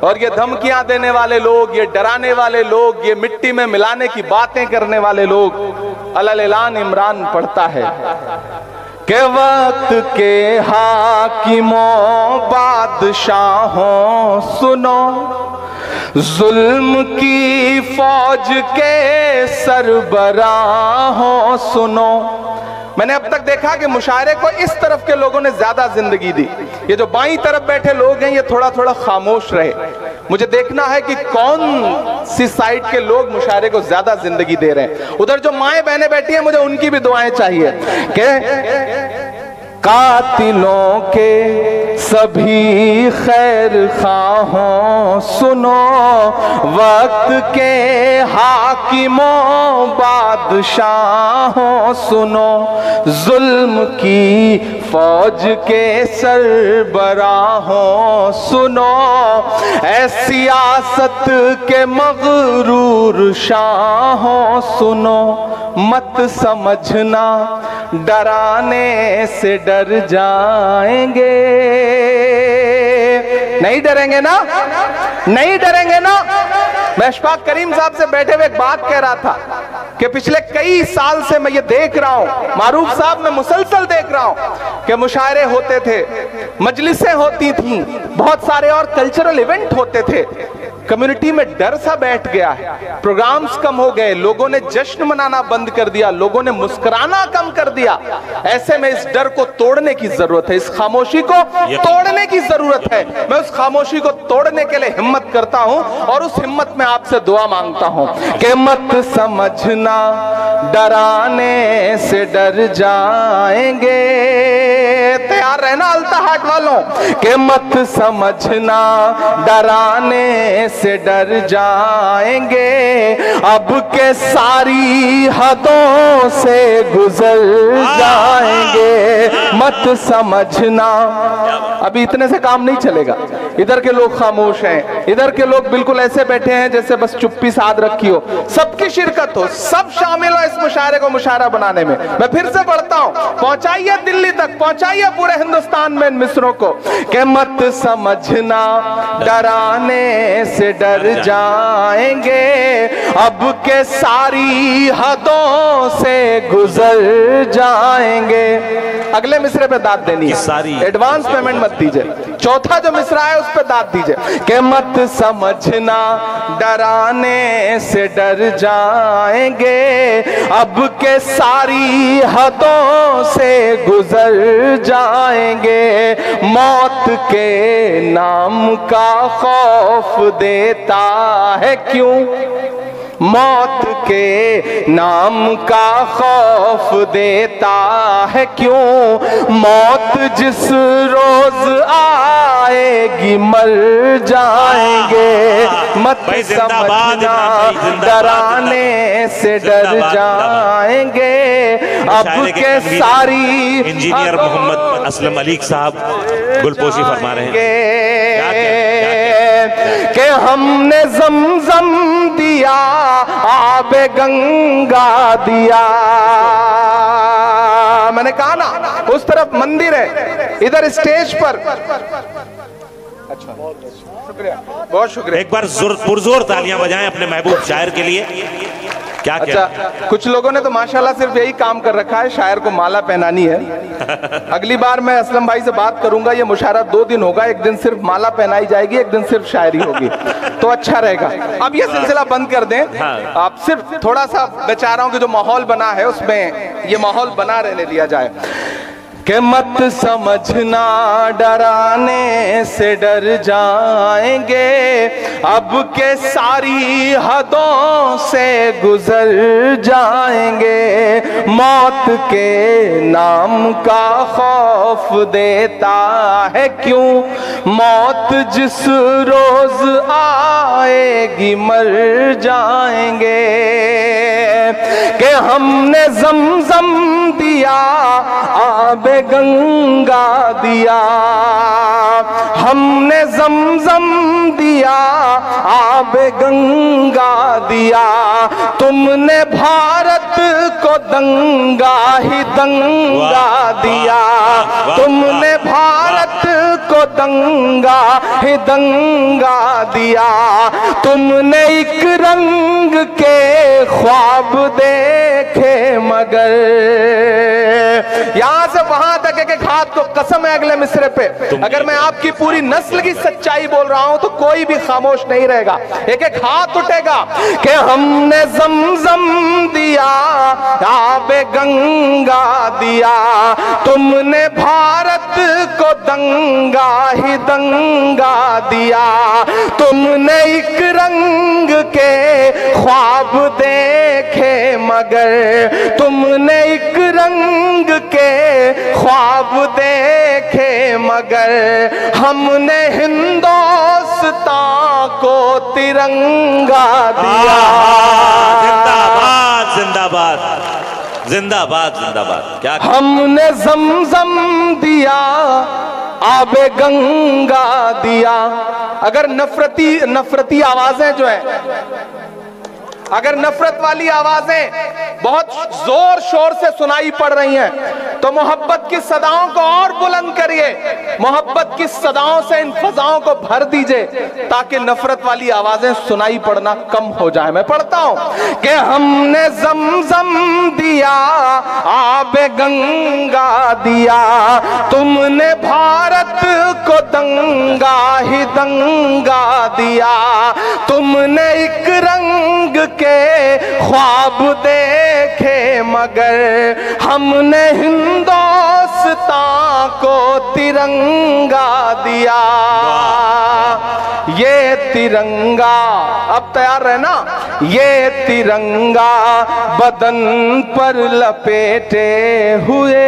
और ये धमकियां देने वाले लोग, ये डराने वाले लोग, ये मिट्टी में मिलाने की बातें करने वाले लोग, अलल ऐलान इमरान पढ़ता है कि वक्त के हाकिमों बादशाहों सुनो, जुल्म की फौज के सरबराहों सुनो। मैंने अब तक देखा कि मुशायरे को इस तरफ के लोगों ने ज्यादा जिंदगी दी। ये जो बाईं तरफ बैठे लोग हैं ये थोड़ा थोड़ा खामोश रहे। मुझे देखना है कि कौन सी साइड के लोग मुशायरे को ज्यादा जिंदगी दे रहे हैं। उधर जो माएं बहनें बैठी हैं मुझे उनकी भी दुआएं चाहिए कि कातिलों के सभी खैर खाहों सुनो, वक्त के हाकिमों बादशाहों सुनो, जुल्म की फौज के सरबराहों सुनो, ऐ सियासत के मगरूर शाहों सुनो, मत समझना डराने से डर जाएंगे। नहीं डरेंगे ना, नहीं डरेंगे ना। मैं अशफाक करीम साहब से बैठे हुए एक बात कह रहा था कि पिछले कई साल से मैं ये देख रहा हूं, मारूफ साहब मैं मुसलसल देख रहा हूं कि मुशायरे होते थे, मजलिसें होती थी, बहुत सारे और कल्चरल इवेंट होते थे। कम्युनिटी में डर सा बैठ गया है, प्रोग्राम्स कम हो गए, लोगों ने जश्न मनाना बंद कर दिया, लोगों ने मुस्कुराना कम कर दिया। ऐसे में इस डर को तोड़ने की जरूरत है, इस खामोशी को तोड़ने की जरूरत है। मैं उस खामोशी को तोड़ने के लिए हिम्मत करता हूं और उस हिम्मत में आपसे दुआ मांगता हूं कि मत समझना डराने से डर जाएंगे। तैयार रहना अल्ताहाट वालों कि मत समझना डराने से डर जाएंगे, अब के सारी हदों से गुजर जाएंगे। मत समझना, अभी इतने से काम नहीं चलेगा। इधर के लोग खामोश हैं, इधर के लोग बिल्कुल ऐसे बैठे हैं जैसे बस चुप्पी साध रखी हो। सबकी शिरकत हो, सब शामिल हो इस मुशायरे को मुशायरा बनाने में। मैं फिर से पढ़ता हूं, पहुंचाइए दिल्ली तक, पहुंचाइए पूरे हिंदुस्तान में इन मिसरों को कि मत समझना डराने से डर जाएंगे, अब के सारी हदों से गुजर जाएंगे। अगले मिसरे पे दाद देनी है, एडवांस पेमेंट मत दीजिए। चौथा जो मिसरा है उस पे दाद दीजिए कि मत समझना डराने से डर जाएंगे, अब के सारी हदों से गुजर जाएंगे। मौत के नाम का खौफ देता है क्यों, मौत के नाम का खौफ देता है क्यों, मौत जिस रोज आएगी मर जाएंगे। मत समझना डराने से डर जाएंगे, अब के सारी। इंजीनियर मोहम्मद असलम अली साहब गुलपोशी फरमा रहे हैं कि हमने जमजम दिया, आबे गंगा दिया। मैंने कहा ना उस तरफ मंदिर है, इधर स्टेज पर। अच्छा शुक्रिया, बहुत शुक्रिया। एक बार पुरजोर तालियां बजाएं अपने महबूब शायर के लिए। क्या अच्छा, कुछ लोगों ने तो माशाल्लाह सिर्फ यही काम कर रखा है, शायर को माला पहनानी है। अगली बार मैं असलम भाई से बात करूंगा, ये मुशायरा 2 दिन होगा, एक दिन सिर्फ माला पहनाई जाएगी, एक दिन सिर्फ शायरी होगी, तो अच्छा रहेगा। अब ये सिलसिला बंद कर दें, आप सिर्फ थोड़ा सा बेचाराओं के जो माहौल बना है उसमें ये माहौल बना रहने दिया जाए कि मत समझना डराने से डर जाएंगे, अब के सारी हदों से गुजर जाएंगे। मौत के नाम का खौफ देता है क्यों, मौत जिस रोज आएगी मर जाएंगे। कि हमने जमजम दिया, आबे गंगा दिया, हमने जमजम दिया, आबे गंगा दिया, तुमने भारत को दंगा ही दंगा दिया, तुमने भारत को दंगा ही दंगा दिया, तुमने एक रंग के ख्वाब देखे मगर। यहां से वहां तक एक हाथ को कसम है अगले मिसरे पे, अगर मैं आपकी पूरी नस्ल की सच्चाई बोल रहा हूं तो कोई भी खामोश नहीं रहेगा। एक एक हाथ उठेगा कि हमने ज़मज़म दिया, आबे गंगा दिया, तुमने भारत को दंगा ही दंगा दिया, तुमने एक रंग के ख्वाब देखे मगर, तुमने एक रंग के ख्वाब देखे मगर, हमने हिंदुस्तान को तिरंगा दिया। जिंदाबाद जिंदाबाद जिंदाबाद जिंदाबाद। क्या हमने ज़मज़म दिया, आबे गंगा दिया। अगर नफरती आवाजें जो है, अगर नफरत वाली आवाजें बहुत जोर शोर से सुनाई पड़ रही हैं तो मोहब्बत की सदाओं को और बुलंद करिए, मोहब्बत की सदाओं से इन फजाओं को भर दीजिए ताकि नफरत वाली आवाजें सुनाई पड़ना कम हो जाए। मैं पढ़ता हूं कि हमने ज़मज़म दिया, आबे गंगा दिया, तुमने भारत को दंगा ही दंगा दिया, तुमने एक रंग के ख्वाब देखे मगर, हमने हिंदुस्तान को तिरंगा दिया। ये तिरंगा, अब तैयार रहना, ये तिरंगा बदन पर लपेटे हुए,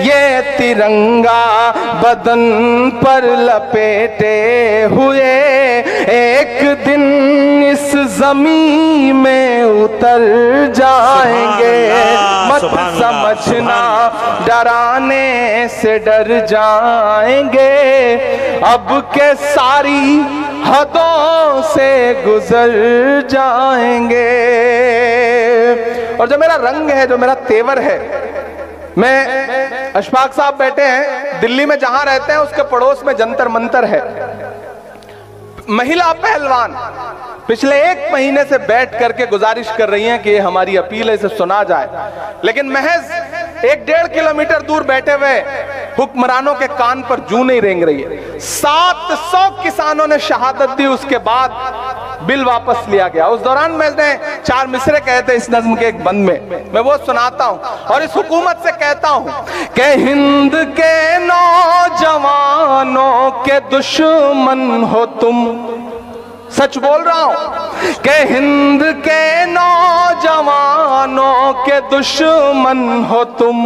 ये तिरंगा बदन पर लपेटे हुए, एक दिन इस जमीन में उतर जाएंगे, मत समझना डराने से डर जाएंगे, अब के सारी हदों से गुजर जाएंगे। और जो मेरा रंग है, जो मेरा तेवर है, मैं अशफाक साहब बैठे हैं दिल्ली में, जहां रहते हैं उसके पड़ोस में जंतर मंतर है। महिला पहलवान पिछले 1 महीने से बैठ करके गुजारिश कर रही हैं कि ये हमारी अपील है, इसे सुना जाए, लेकिन महज 1-1.5 किलोमीटर दूर बैठे हुए हुक्मरानों के कान पर जूं नहीं रेंग रही है। 700 किसानों ने शहादत दी, उसके बाद बिल वापस लिया गया। उस दौरान मैंने 4 मिसरे कहे थे इस नज्म के एक बंद में, मैं वो सुनाता हूं और इस हुकूमत से कहता हूं कि हिंद के नौजवानों के दुश्मन हो तुम, सच बोल रहा हूं कि हिंद के नौजवानों के दुश्मन हो तुम,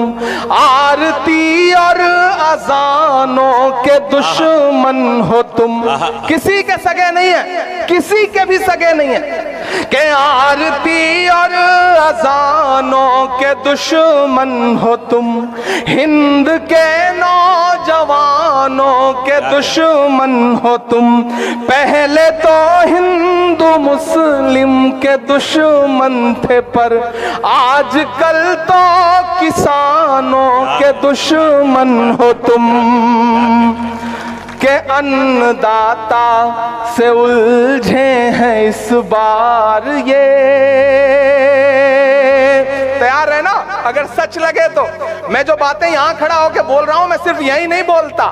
आरती और अजानों के दुश्मन हो तुम, किसी के सगे नहीं है, किसी के भी सगे नहीं है कि आरती और अजानों के दुश्मन हो तुम, हिंद के नौजवानों के दुश्मन हो तुम, पहले तो हिंदू मुस्लिम के दुश्मन थे पर आजकल तो किसानों के दुश्मन हो तुम, के अन्नदाता से उलझे हैं इस बार ये। तैयार है ना? अगर सच लगे तो मैं जो बातें यहां खड़ा होकर बोल रहा हूं, मैं सिर्फ यही नहीं बोलता,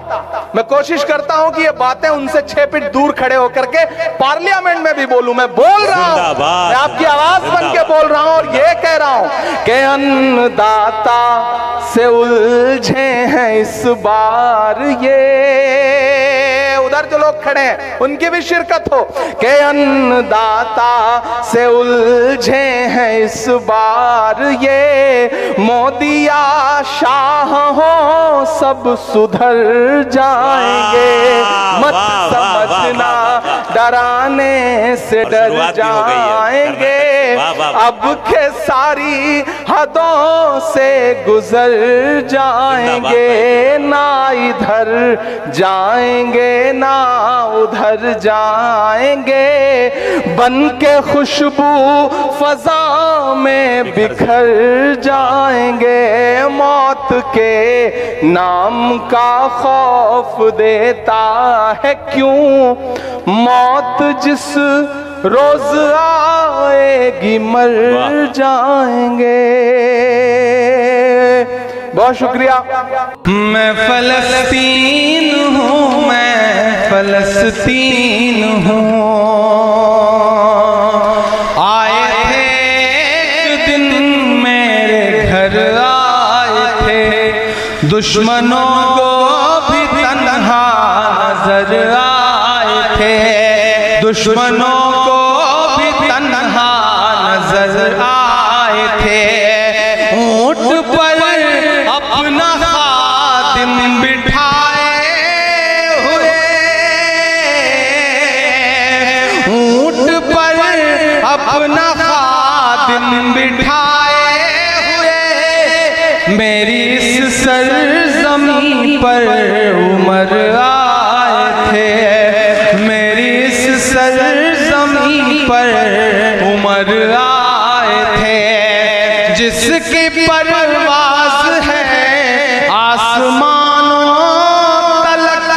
मैं कोशिश करता हूं कि ये बातें उनसे 6 फीट दूर खड़े होकर के पार्लियामेंट में भी बोलूं। मैं बोल रहा हूं, मैं आपकी आवाज बन के बोल रहा हूं और ये कह रहा हूं कि अन्नदाता से उलझे हैं इस बार ये। उधर जो लोग खड़े हैं उनकी भी शिरकत हो कि अन्नदाता से उलझे हैं इस बार ये, मोदिया शाह हो सब सुधर जाएंगे, मत समझना डराने से डर जाएंगे, अब के सारी हदों से गुजर जाएंगे, ना इधर जाएंगे ना उधर जाएंगे, बन के खुशबू फजा में बिखर जाएंगे। मौत के नाम का खौफ देता है क्यों, मौत जिस रोज आएगी मर जाएंगे। बहुत शुक्रिया। मैं फलस्तीन हूँ, मैं फलस्तीन हूँ। आए थे एक दिन मेरे घर आए थे, दुश्मनों को भी तन्हा नजर आए थे, दुश्मनों को भी तन्हा नजर आए थे। ऊंट पर अपना खादिम बिठाए हुए, ऊंट पर अपना खादिम बिठाए हुए, मेरी इस सरज़मीं पर उमर आए थे, मेरी इस सरज़मीं पर उमर आए थे। जिसकी परवाज़ है आसमानों तलक,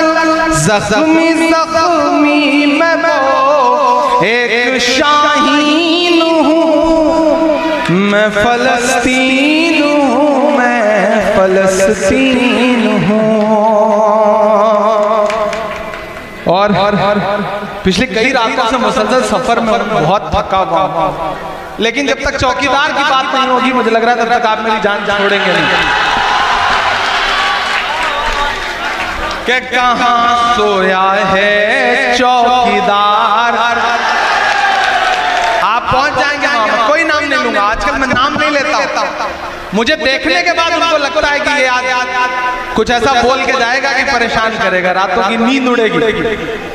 ज़ख्मी ज़ख्मी मैं वो एक शाहीन हूँ। मैं फलस्तीन हूँ, मैं फलस्तीन हूँ। और पिछले कई रातों से मुसलसल सफर में बहुत थका हुआ, लेकिन जब तक चौकीदार की बात नहीं होगी मुझे लग रहा है तब तक आप मेरी जान छोड़ेंगे नहीं। कि कहाँ सोया है चौकीदार। आप पहुंच जाएंगे वहां, कोई नाम नहीं लूंगा, आजकल मैं नाम नहीं लेता। मुझे देखने के बाद उनको लगता है कि ये आज कुछ ऐसा बोल के जाएगा कि परेशान करेगा, रातों की नींद उड़ेगी।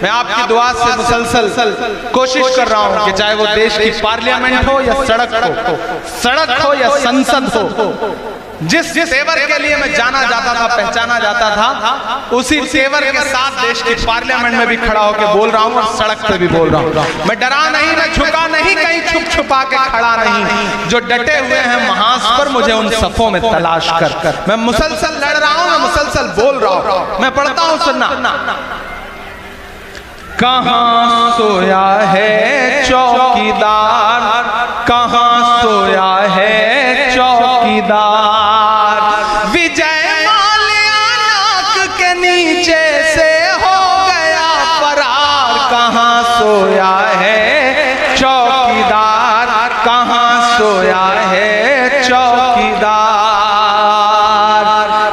मैं आपकी दुआ से मुसलसल कोशिश कर रहा हूं कि चाहे वो देश की पार्लियामेंट हो या सड़क हो या संसद हो, जिस तेवर के लिए मैं जाना जाता था, पहचाना जाता था, उसी तेवर के साथ देश की पार्लियामेंट में भी खड़ा होकर बोल रहा हूं और सड़क पे भी बोल रहा हूं। मैं डरा नहीं, मैं झुका नहीं, कहीं छुप छुपा के खड़ा नहीं। जो डटे हुए हैं महाज पर, मुझे उन सफों में तलाश कर। मैं मुसलसल लड़ रहा हूं, मैं मुसलसल बोल रहा हूं। मैं पढ़ता हूं, सुनना। कहाँ सोया है चौकीदार, कहाँ सोया है चौकीदार, विजय माल्या नाक के नीचे से हो गया फरार। कहाँ सोया है चौकीदार, कहाँ सोया है चौकीदार,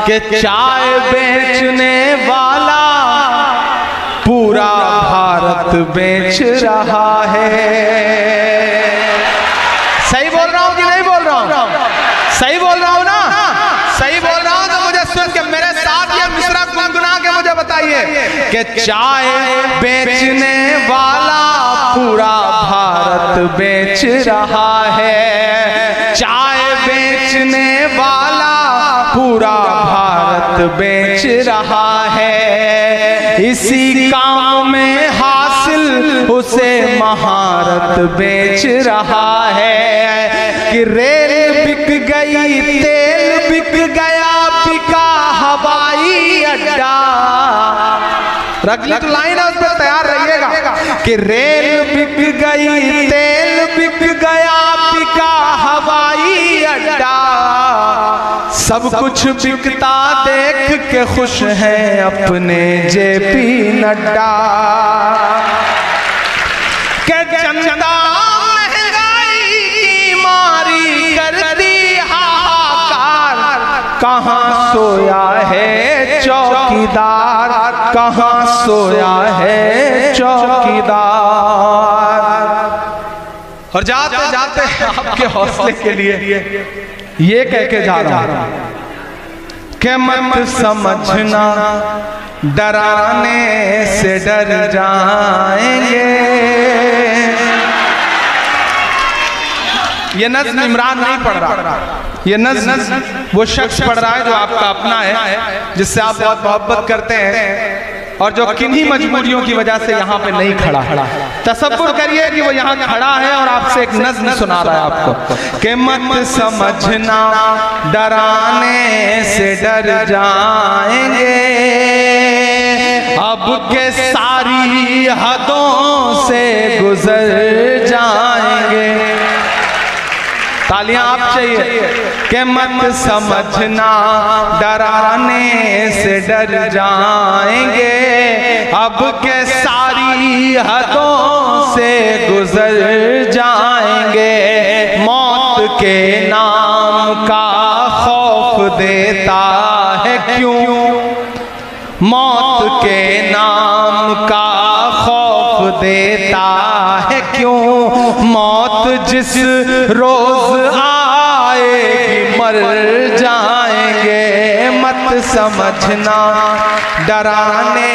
के चाय बेचने वाला पूरा भारत बेच रहा है। सही बोल रहा हूं कि नहीं बोल रहा हूं? सही बोल रहा हूं ना? सही बोल रहा हूं तो मुझे सुन के मेरे साथ ये मिसरा गुनगुना के मुझे बताइए कि चाय बेचने वाला पूरा भारत बेच रहा है, चाय बेचने वाला पूरा भारत बेच रहा है। इसी काम में हासिल उसे महारत बेच रहा है कि रेल बिक गई, तेल बिक गया, बिका हवाई अड्डा। रख ली तो लाइन है, उस पर तैयार रहिएगा कि रेल बिक गई, तेल बिक गया, बिका हवाई अड्डा। सब कुछ बिकता देख के खुश हैं अपने जेपी नड्डा। के जनता महंगाई की मारी करती हाहाकार, कहाँ सोया है चौकीदार, कहाँ सोया है चौकीदार। और जाते जाते आपके हौसले के लिए ये कह के जा रहा हूं कि मत समझना डराने से डर जाएंगे। ये नज़्म इमरान नहीं पढ़ रहा, ये नज़्म वो शख्स पढ़ रहा है जो आपका अपना है, जिससे आप बहुत मोहब्बत करते हैं। और जो किन्हीं मजबूरियों की वजह से यहाँ पे नहीं खड़ा। तसव्वुर करिए कि वो यहाँ खड़ा है और आपसे एक नज़्म सुना रहा है आपको कि मत समझना डराने से डर जाएंगे, अब के सारी हदों से गुजर जाएंगे। तालियां आप चाहिए कि मत समझना डराने से डर जाएंगे, अब के सारी हदों से गुजर जाएंगे। मौत के नाम का खौफ देता है क्यों, मौत के नाम का खौफ देता है क्यों, मौत जिस रोज आएगी मर जाएंगे। मत समझना डराने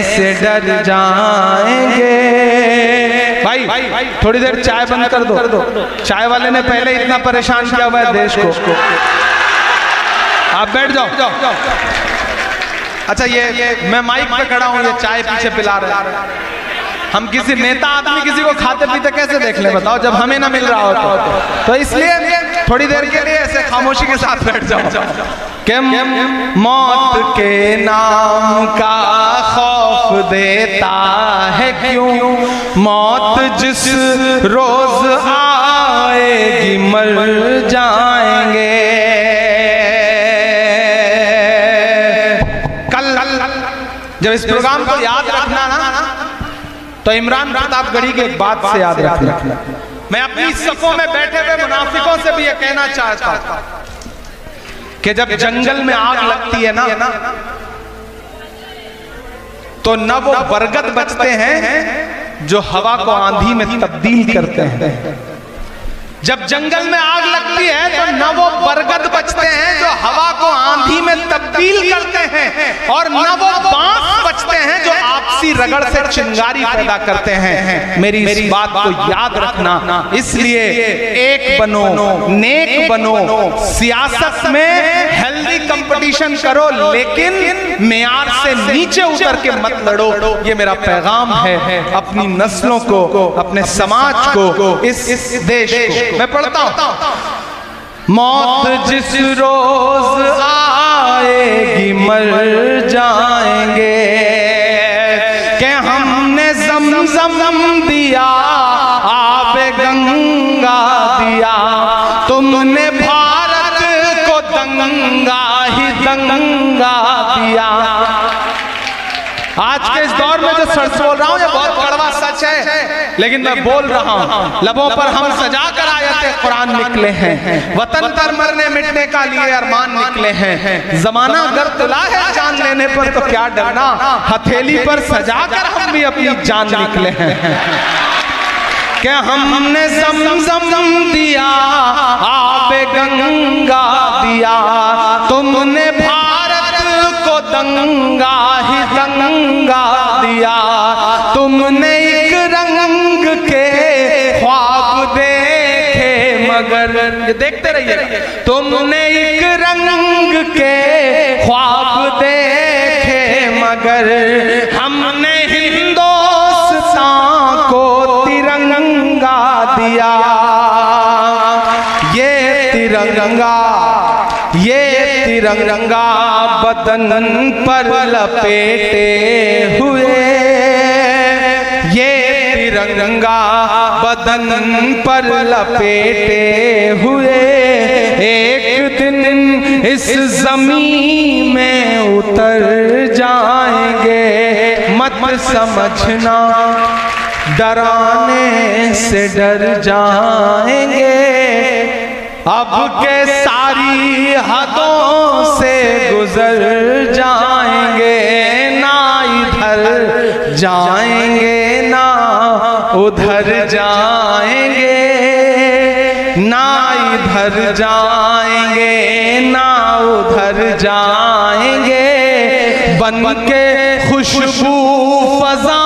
से डर जाएंगे। भाई थोड़ी देर चाय बंद कर दो, चाय वाले ने पहले इतना परेशान किया हुआ है देश को। आप बैठ जाओ। अच्छा ये मैं माइक पे खड़ा हूँ, ये चाय पीछे पिला रहे हैं। हम किसी नेता आदमी किसी को खाते पीते कैसे देख ले बताओ, जब हमें ना मिल रहा हो तो इसलिए थोड़ी देर के लिए ऐसे खामोशी के साथ बैठ जाओ। कि मौत के नाम का खौफ देता है क्यों, मौत जिस रोज आएगी मर जाएंगे। जब इस प्रोग्राम को याद रखना ना तो इमरान प्रतापगढ़ी की एक बात से याद रखना। मैं अपनी सफों में बैठे हुए मुनाफिकों से भी यह कहना चाहता कि जब जंगल में आग लगती है ना तो न वो बरगद बचते हैं जो हवा को आंधी में तब्दील करते हैं। जब जंगल में आग लगती है तो न वो बरगद बचते हैं जो हवा को आंधी में तब्दील करते हैं, और न वो बांस बचते हैं जो आपसी रगड़ से चिंगारी पैदा करते हैं। मेरी इस बात को याद रखना। इसलिए एक बनो, नेक बनो, सियासत में हेल्दी कंपटीशन करो, लेकिन मेयार से नीचे उतर के मत लड़ो। ये मेरा पैगाम है अपनी नस्लों को, अपने समाज को, इस देश को। मैं पढ़ता हूं। मौत जिस रोज आएगी मर जाएंगे, कि हमने ज़मज़म दिया आबे गंगा दिया, तुमने भारत को दंगा ही दंगा दिया। आज के इस दौर में जो सच बोल रहा हूं ये बहुत कड़वा सच है, लेकिन मैं बोल रहा हूं। लबों पर हम सजा कर आयते कुरान निकले हैं, वतन पर मरने मिटने का लिए अरमान निकले हैं। जमाना अगर तुला है जान लेने पर तो क्या डरना, हथेली पर सजा कर हम भी अपनी जान निकले हैं। क्या हमने ज़मज़म दिया आबे गंगा दिया, तुमने भारत को दंगा ही दंगा दिया। तुमने एक रंग के ख्वाब देखे मगर, ये देखते रहिए, तुमने एक रंग के ख्वाब देखे मगर, हमने हिंदुस्तान को तिरंगा दिया। ये तिरंगा बदन पर लपेटे हुए, ये तिरंगा बदन पर लपेटे हुए, एक दिन इस जमीन में उतर जाएंगे। मत समझना डराने से डर जाएंगे, अब के सारी हदों से गुजर जाएंगे। ना इधर जाएंगे ना उधर जाएंगे, ना इधर जाएंगे ना उधर जाएंगे, बन के खुशबू फजा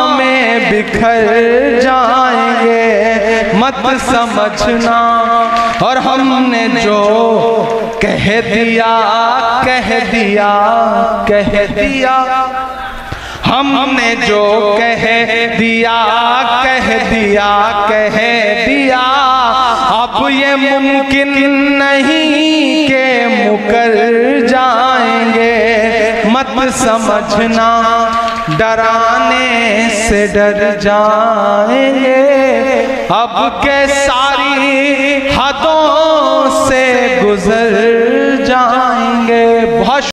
में बिखर जाएंगे। मत समझना, और हमने जो कह दिया कह दिया कह दिया, हमने जो कह दिया अब ये मुमकिन नहीं के मुकर जाएंगे। मत समझना डराने से डर जाएंगे, अब के सारी हदों से गुजर